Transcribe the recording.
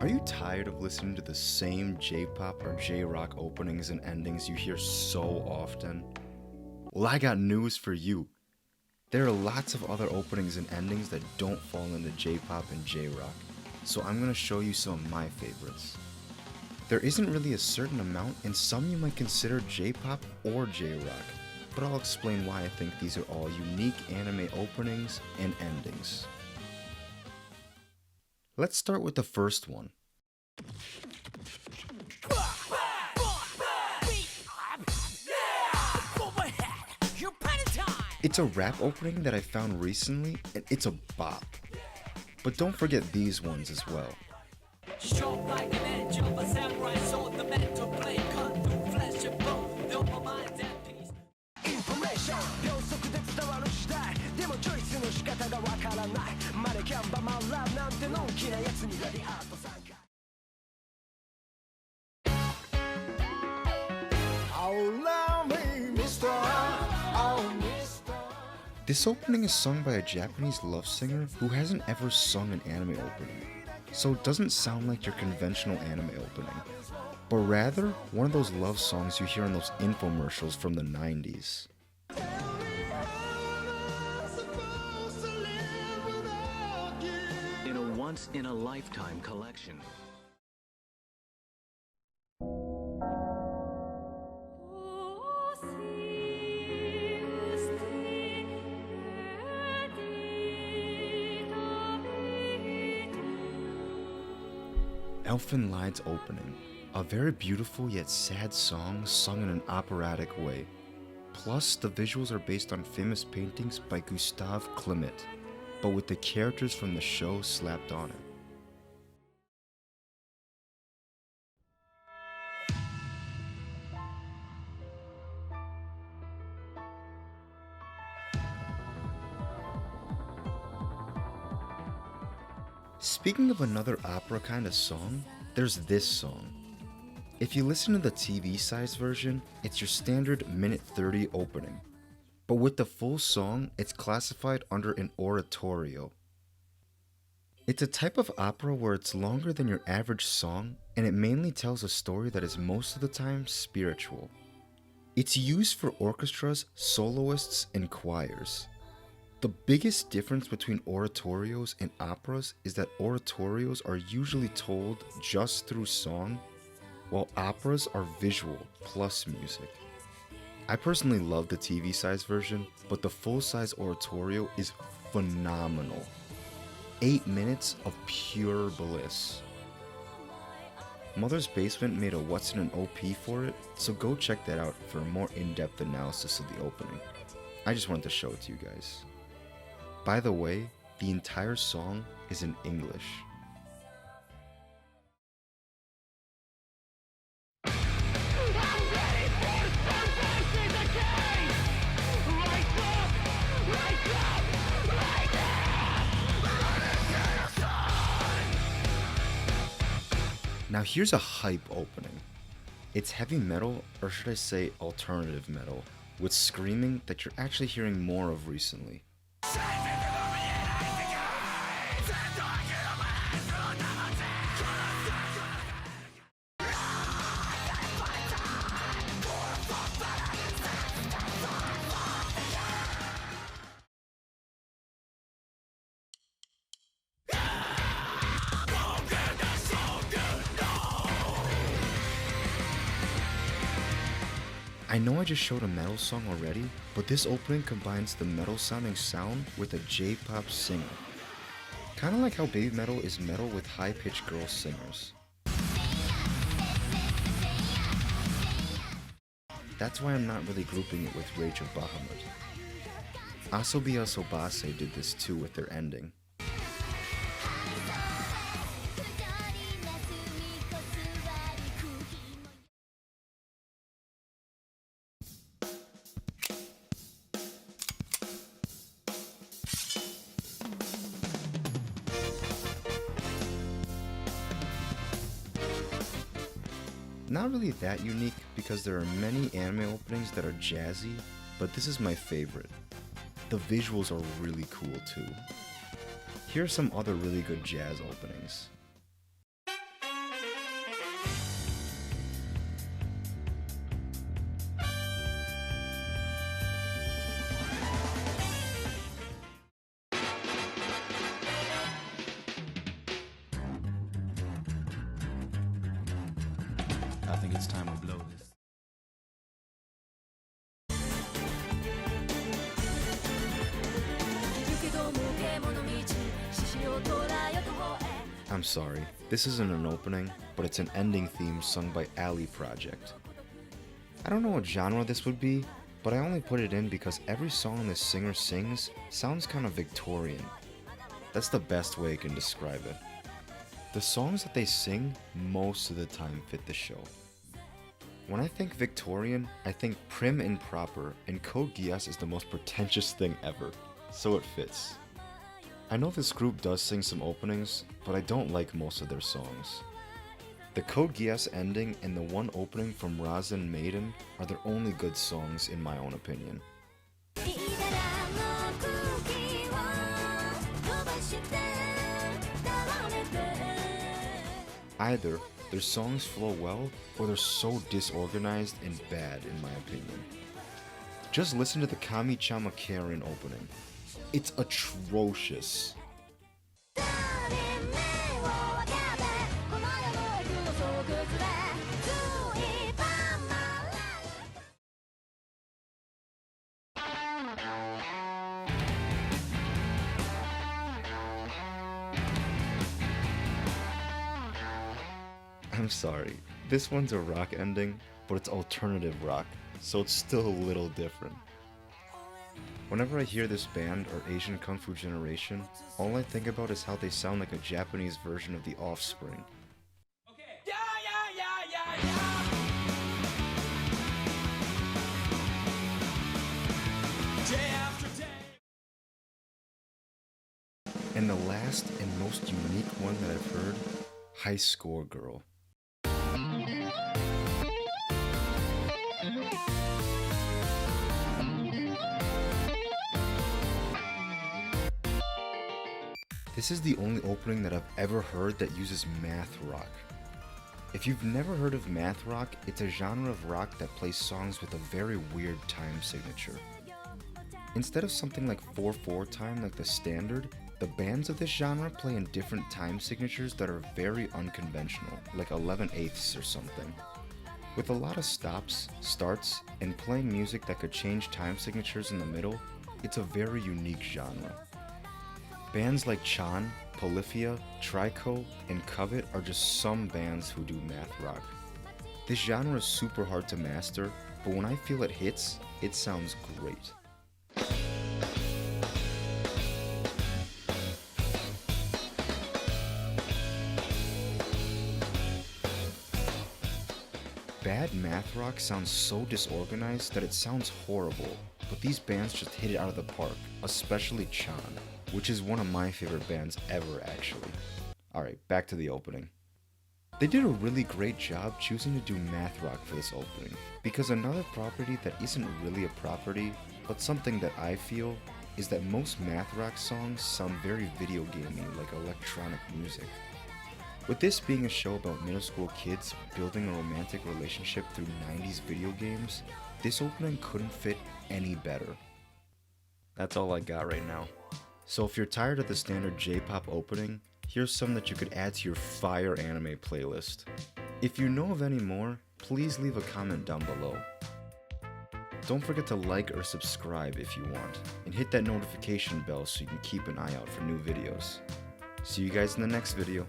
Are you tired of listening to the same J-pop or J-rock openings and endings you hear so often? Well, I got news for you. There are lots of other openings and endings that don't fall into J-pop and J-rock, so I'm going to show you some of my favorites. There isn't really a certain amount, and some you might consider J-pop or J-rock, but I'll explain why I think these are all unique anime openings and endings. Let's start with the first one. It's a rap opening that I found recently, and it's a bop. But don't forget these ones as well. This opening is sung by a Japanese love singer who hasn't ever sung an anime opening, so it doesn't sound like your conventional anime opening, but rather one of those love songs you hear in those infomercials from the 90s. In a once-in-a-lifetime collection. Elfen Lied's opening, a very beautiful yet sad song sung in an operatic way. Plus, the visuals are based on famous paintings by Gustav Klimt, but with the characters from the show slapped on it. Speaking of another opera kind of song, there's this song. If you listen to the TV size version, it's your standard minute 30 opening. But with the full song, it's classified under an oratorio. It's a type of opera where it's longer than your average song, and it mainly tells a story that is most of the time spiritual. It's used for orchestras, soloists, and choirs. The biggest difference between oratorios and operas is that oratorios are usually told just through song, while operas are visual plus music. I personally love the TV size version, but the full size oratorio is phenomenal. 8 minutes of pure bliss. Mother's Basement made a What's in an OP for it, so go check that out for a more in-depth analysis of the opening. I just wanted to show it to you guys. By the way, the entire song is in English. Now here's a hype opening. It's heavy metal, or should I say alternative metal, with screaming that you're actually hearing more of recently. I know I just showed a metal song already, but this opening combines the metal sounding sound with a J-pop singer. Kinda like how baby metal is metal with high-pitched girl singers. That's why I'm not really grouping it with Rage of Bahamut. Asobi Asobase did this too with their ending. Not really that unique because there are many anime openings that are jazzy, but this is my favorite. The visuals are really cool too. Here are some other really good jazz openings. I think it's time we blow this. I'm sorry, this isn't an opening, but it's an ending theme sung by Ali Project. I don't know what genre this would be, but I only put it in because every song this singer sings sounds kind of Victorian. That's the best way I can describe it. The songs that they sing most of the time fit the show. When I think Victorian, I think prim and proper, and Code Geass is the most pretentious thing ever, so it fits. I know this group does sing some openings, but I don't like most of their songs. The Code Geass ending and the one opening from Razin Maiden are their only good songs in my own opinion. Either their songs flow well, or they're so disorganized and bad in my opinion. Just listen to the Kami-chama Karen opening. It's atrocious. I'm sorry, this one's a rock ending, but it's alternative rock, so it's still a little different. Whenever I hear this band or Asian Kung Fu Generation, all I think about is how they sound like a Japanese version of The Offspring. And the last and most unique one that I've heard, High Score Girl. This is the only opening that I've ever heard that uses math rock. If you've never heard of math rock, it's a genre of rock that plays songs with a very weird time signature. Instead of something like 4/4 time like the standard, the bands of this genre play in different time signatures that are very unconventional, like 11/8 or something. With a lot of stops, starts, and playing music that could change time signatures in the middle, it's a very unique genre. Bands like Chan, Polyphia, Trico, and Covet are just some bands who do math rock. This genre is super hard to master, but when I feel it hits, it sounds great. Bad math rock sounds so disorganized that it sounds horrible, but these bands just hit it out of the park, especially Chan, which is one of my favorite bands ever actually. Alright, back to the opening. They did a really great job choosing to do math rock for this opening, because another property that isn't really a property, but something that I feel, is that most math rock songs sound very video gamey like electronic music. With this being a show about middle school kids building a romantic relationship through 90s video games, this opening couldn't fit any better. That's all I got right now. So if you're tired of the standard J-pop opening, here's some that you could add to your fire anime playlist. If you know of any more, please leave a comment down below. Don't forget to like or subscribe if you want, and hit that notification bell so you can keep an eye out for new videos. See you guys in the next video.